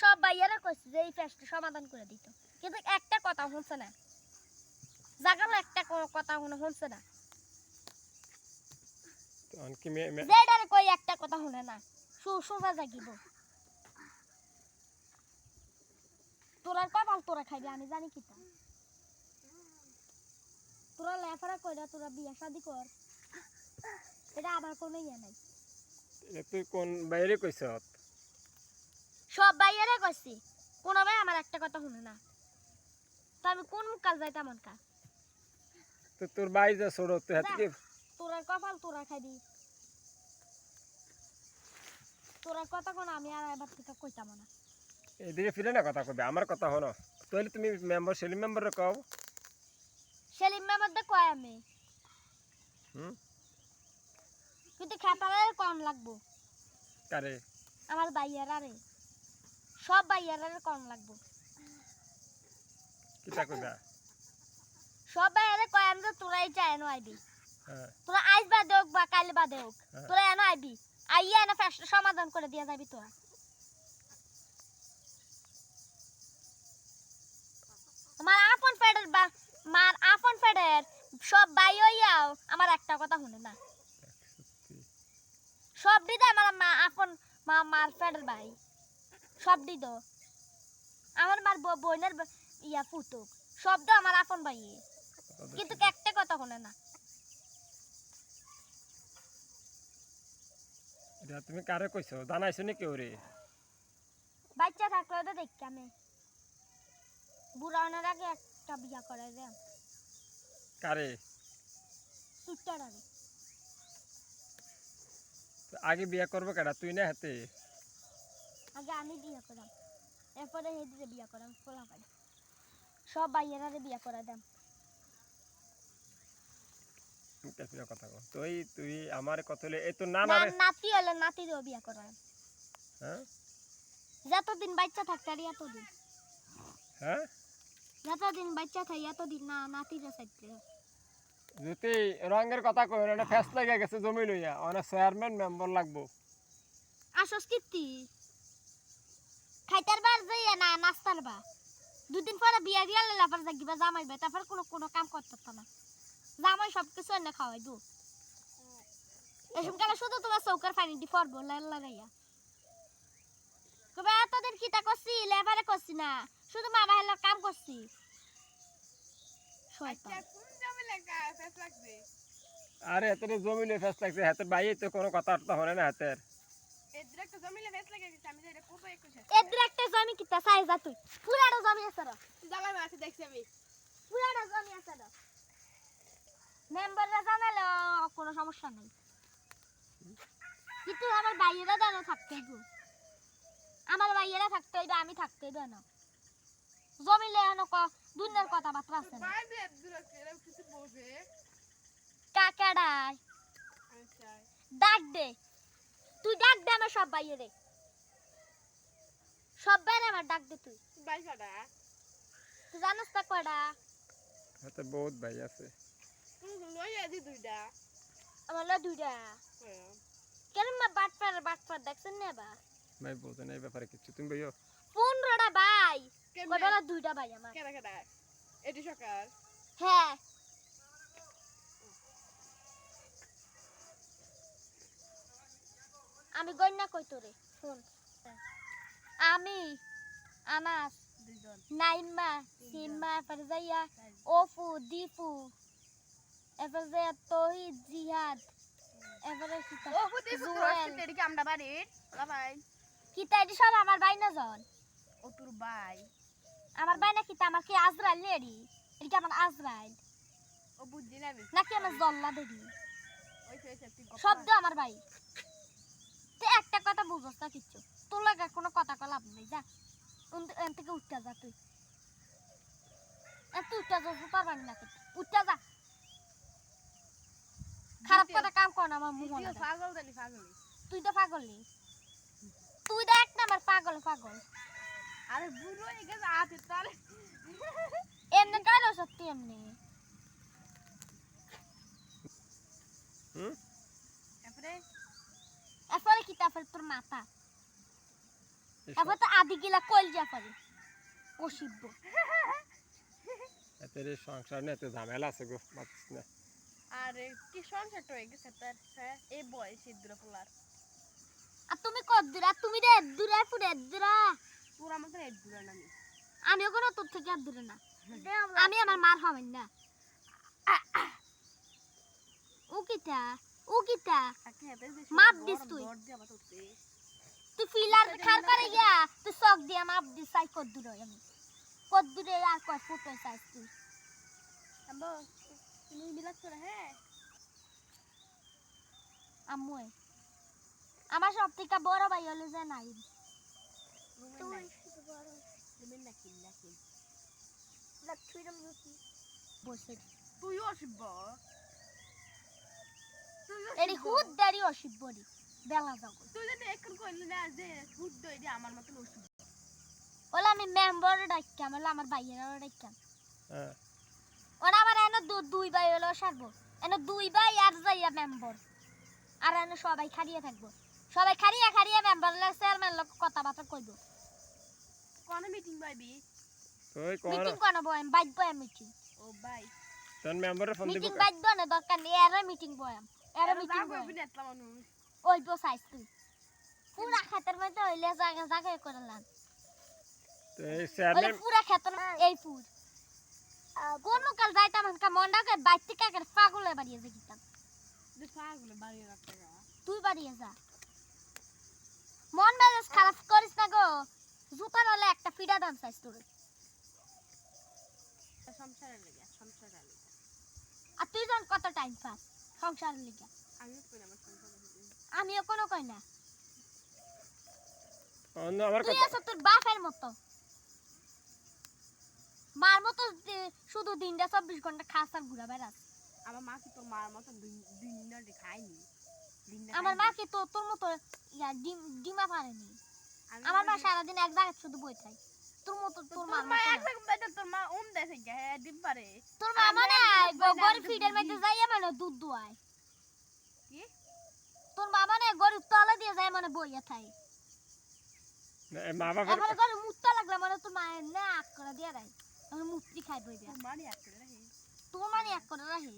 সব ভাইয়ারা কইছে যে এই ফেস্ট সমাধান করে দিত, কিন্তু একটা কথা শুনছে না, জাগালো একটা কথা শুনছে না, যেটারে কই একটা কথা শুনে না, সোজা জাগিব। তোরা কপাল তোরা খাইবি, আমি জানি কি তা। তোরা লেফারা কইরা তোরা বিয়া শাদি কর, এটা আবার কোনো ইয়ে নাই। তুই কোন বাইরে কইছ? সব ভাইয়ারা কইছি, কোনো ভাই আমার একটা কথা শুনে না, তো আমি কোন কাজ যাইতাম অনকা? তো তোর ভাই যা ছোট তুই হাতে কি তোরা কপাল তোরা খাইবি, তোরা কথা কোন আমি আর এবার থেকে কইতাম না। এদিকে ফিরে না কথা কইবে, আমার কথা হলো তাহলে তুমি মেম্বার সেলিম মেম্বারে কও। সেলিম মেম্বার দে কয় আমি, কিন্তু খেতারে কম লাগবো। কারে? আমার ভাইয়ারা রে, সব ভাইয়ারা কম লাগবো। কিটা কইবা? সব ভাইয়ারে কয় আমি তো তোরাই চাই এনো আইবি, হ্যাঁ তোরা আইজ বাদে হোক বা কাল বাদে হোক, তোরা এনো আইবি, আইয়া এনো ফেস্ট সমাধান করে দিয়া যাবি তোরা। আমার আপন ফেডের মার আপন ফেডের সব ভাই হইয়াও আমার একটা কথা শুনে না। সব দিদা আমার মা আপন মার ফেডের ভাই, সব দিদ আমার মার বোনের ইয়া পুতুক, সব তো আমার আপন ভাই, কিন্তু একটা কথা শুনে না। এটা তুমি কারে কইছো? জানাইছো নাকি ওরে? বাচ্চা থাকলে তো দেখি আমি বুড়ানোর আগে একটা বিয়া করে দে। কারে? সুট্টার আগে আগে বিয়া করবো কেডা, তুই না হাতে? আগে আমি বিয়া করাম, এরপরে হেদিরে বিয়া করাম, খোলা পাই সব ভাইয়েরা বিয়া করে দেন। কথা কও তুই, তুই আমার কথা হলে এই তো না না না রে। নাতি হলে নাতিরও বিয়া করাম, হ্যাঁ যতদিন বাচ্চা থাকতে আর এতদিন, হ্যাঁ যতদিন বাচ্চা থাই এতদিন না নাতিরা চাইতে। যদি রঙের কথা কই না, ফেস লাগা গেছে জমি লইয়া, অনেক চেয়ারম্যান মেম্বার লাগবো। আসস কীর্তি খাইতার বার যাইয়া না নাস্তার বা দুদিন পরে বিয়া দিয়া লেলা পর জাগিবা জামাইবে, তারপর কোনো কোনো কাম করতে না, জামাই সব কিছু এনে খাওয়াই দু। এসব কালে শুধু তোমার চৌকার পানি দি পড়বো লাল্লা রাইয়া কবে এতদিন কিতা করছি, লেবারে করছি না, শুধু মা বাহির কাম করছি। আরে হাতের জমি লই ফেস লাগছে, হাতের বাইরে তো কোনো কথা তো হনে না হাতের। এদ্র একটা জমি কিতা চাই যা তুই, পুরাটা জমি আছে র, জামাই মাছ দেখছি আমি, পুরাটা জমি আছে র, মেম্বাররা জানালে কোনো সমস্যা নেই, কিন্তু আমার ভাইয়েরা জানো থাকতে হইব, আমার ভাইয়েরা থাকতে হইবে, আমি থাকতে হইবে না, জমিলে দুনিয়ার কথাবার্তা আছে না। কাকাডাই ডাক দে, তুই ডাক দে আমার সব ভাইয়েরে, সব ভাইয়ের আমার ডাক দে, তুই তুই জানিস তা কয়টা? হাতে বহুত ভাই আছে। আমার লো দুইটা, কেন মা বাটপার দেখছেন না বা ভাই বলতে না এই ব্যাপারে কিছু, তুমি ভাইও 15টা ভাই, কয়টা দুইটা ভাই আমার। এটি সকাল হ্যাঁ আমি গন্যা কই তোরে শুন, আমি আনাস নাইমা সিমা ফারজাইয়া ওফু দীপু এরপর যে তহিদ জিহাদ, এরপরে কিতা ও বুদ্ধি জুয়েল, পুত্র কি আমরা বাড়ির ওলা ভাই কিতা এটি সব আমার ভাই না জন, ও তোর ভাই আমার ভাই না কিতা, আমার কি আজরাইল লেডি, এটি কি আমার আজরাইল ও বুদ্ধি নাবি নাকি আমার জল্লা দেডি, ওই তুই শব্দ আমার ভাই। তুই একটা কথা বুঝছ না কিচ্ছু, তোর লাগে কোনো কথা কলাপ নেই, যা এন থেকে উঠতে যা, তুই তুই উঠতে যা, পারবানি না উঠতে যা, খারাপ কথা কাম কর না আমার মুখ, পাগল জানি পাগলি তুই তো পাগলি, তুই দেখ না আমার পাগল পাগল, আরে বুড়ো হয়ে গেছে হাতে তার এমনি কারো সত্যি এমনি তারপরে এরপরে কি, তারপরে তোর মাথা তারপর তো আদি গিলা কলজা পারে অসিব্য এতে সংসার নিয়ে এত ঝামেলা আছে গো মাতিস না। আরে কি সংসারটা হয়ে গেছে তার, হ্যাঁ এই বয়সে দূরে পোলার আর তুমি কত দূর আর তুমি রে দূরে পুরে দূরা তোর আমাদের এই দূরে নামি আমিও কোনো তোর থেকে আর দূরে না আমি আমার মার হবেন না ও কিটা তাকে হেতে যে মাপ দিস তুই। দর দিয়ে আবার উঠতে তুই ফিলার খান করে গিয়া তুই চক দিয়া মাপ দি সাই কত দূরে আমি কত দূরে আর কয় ফুটো সাইজ তুই আম্বো তুমি বিলাস করে হ্যাঁ আম্মুই আমার সব থেকে বড় ভাই হলো যে নাই রুমেন না কিল বসে তুই অসিব্য এরি হুদ দাড়ি অসিব্বরি বেলা যাও তুই যদি এখন কইলি না যে শুদ্ধ এই যে আমার মতন অসিব্য ওলা আমি মেম্বার ডাক্তাম ওলা আমার ভাইয়েরা ডাক্তাম হ্যাঁ ওরা আমার এনে দুই ভাই হলো সারবো এনে দুই ভাই আর যাইয়া মেম্বার আর এনে সবাই খাড়িয়ে থাকবো সবাই খাড়িয়ে মেম্বার চেয়ারম্যান লোক কথাবার্তা কইব কোন মিটিং পাইবি তুই কোন মিটিং কোন বয়াম বাইক বয়াম মিটিং ও ভাই তোর মেম্বারে ফোন দিব মিটিং বাইক না দরকার নেই এরা মিটিং বয়াম এরা মিটিং বয়াম কইবি না এতলা মানুষ ওই বসাইছ তুই পুরা খেতের মধ্যে হইলে জায়গা করলাম তো এই ওই চেয়ারম্যান পুরা খেতের এই পুর কোন কাল যাইতাম হানকা মন্ডাকে বাইক থেকে একের পাগলে বাড়িয়ে যে গিতাম যে পাগলে বাড়ি রাখতে গা তুই বাড়িয়ে যা মন মেজাজ খারাপ করিস না গো জুতা হলে একটা ফিডা দাম চাইছ তোর সংসারের লেগে সংসারের লেগে আর তুই যখন কত টাইম পাস সংসারের লিগে আমি কই না আমার সংসারের লেগে আমিও কোনো কই না অন্য আমার তুই কথা আছো তোর বাপের মতো মার মতো শুধু দিনটা 24 ঘন্টা খাস আর ঘুরা বেড়াস আমার মা কি তোর মার মতন দুই মিনিট খায়নি আমার মা কি তোর মতো ডিমা পারেনি আমার মা সারাদিন এক জায়গায় শুধু বই থাকে তোর মতো তোর মা মা একদম বেটা তোর মা দেশে গে ডিম পারে তোর মা মানে গরিব ফিডের মধ্যে যাইয়া মানে দুধ দুয়ায় কি তোর মা মানে গরিব তলা দিয়ে যায় মানে বইয়া থাকে মা বাবার এবারে গরিব মুত্তা লাগলে মানে তোর মায়ের না আক করে দিয়ে দেয় আমি মুত্তি খাই বই দেয় তোর মানি আটকে রাখে তোর মানে এক করে রাখে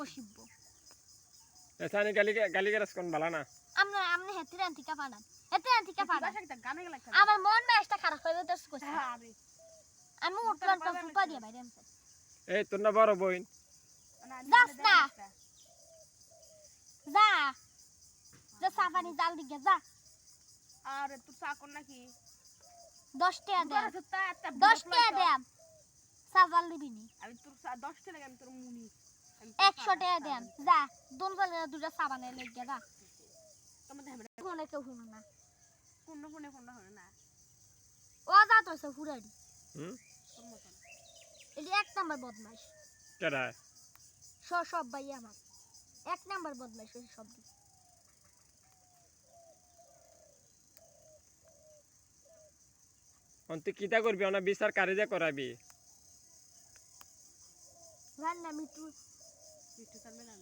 অসিব্য এসানি গালি গেরাস কোন বালা না আমনে হেতি রান্তিকা পাড়ান হেতি রান্তিকা পাড়ান বাসা একটা গানে গেলা আমার মন মেজটা খারাপ হয়ে যাচ্ছে কইছে আরে আমি উঠলাম তো ফুপা দিয়ে বাইরে আমছে এই তোর না বড় বইন যাস না। যা যা সাফানি জাল দিকে যা আরে তুই চাকর নাকি 10 টাকা দে তোর তো একটা 10 টাকা দে সাজাল দিবি নি আমি তোর 10 টাকা আমি তোর মুনি 100 টাকা দে যা দুন জলে দুটা সাবানে লেগে যা তোমাদের আমরা কোনে কেউ শুনো না কোন কোন হয় না ও যা তো সে ফুরাড়ি হুম তোর মতন এই এক নাম্বার বদমাইশ কেডা সব ভাই আমার এক নাম্বার বদমাইশ ওই সব দিক। অন্তে কিটা করবি না বিচার কারিজা করাবি রান্না মিটু মিঠু করবে না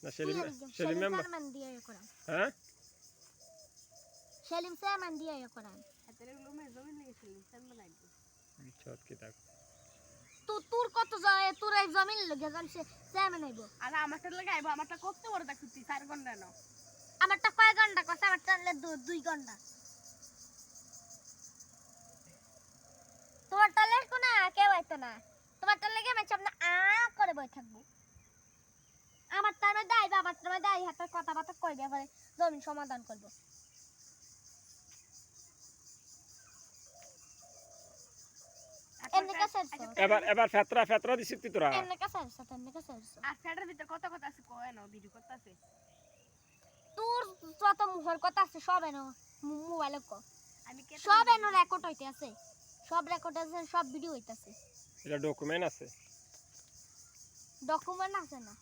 না সেলিম মেম্বার চেয়ারম্যান দিয়ে করাম হ্যাঁ সেলিম চেয়ারম্যান দিয়ে করাম হাতের লোমে জমি লেগেছিল সেন বানাইবো বিচ্ছত কিটা তোর কত যায় তোর এই জমিন লগে জানছে চেয়ারম্যান আইবো আর আমারটা লাগাইবো আমারটা কত বড় দেখছি 4 ঘন্টা না আমারটা কয় ঘন্টা কষ্ট আমারটা 2 ঘন্টা তোমার টালে কোন কেউ আইতো না তোমার টালে গে মাছ আপনি করে বই থাকবো আমার টালে দাইবা আমার টালে দাই হাতে কথাবার্তা কইবে পরে জমিন সমাধান করব এমনি কাছে এবার ফেতরা দিছিস তুই তোরা এমনি কাছে আর ফেডার ভিতর কত কথা আছে কয় না ভিডিও করতে আছে তোর যত মুখের কথা আছে সব এনো মোবাইলে কো আমি কে সব এনো রেকর্ড হইতে আছে সব রেকর্ড আছে সব ভিডিও হইতাছে এটা ডকুমেন্ট আছে ডকুমেন্ট আছে না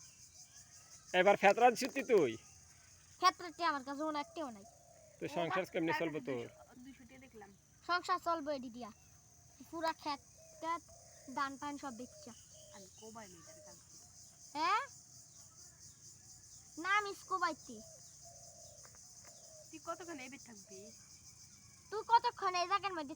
এবার ফেতরা দিছিস তুই ক্ষেত্রটি আমার কাছে অনেকটাও নাই তুই সংসার কেমনে চলবে তোর 200 টাকা দেখলাম সংসার চলবে এডি দিয়া পুরা ক্ষেত ধান পান সব বেচছা আমি কোবাই মিটার কাছে হ্যাঁ নাম ইসকো বাইতি তুই কতক্ষণ এবে থাকবি তুই কতক্ষণ এই জায়গার মধ্যে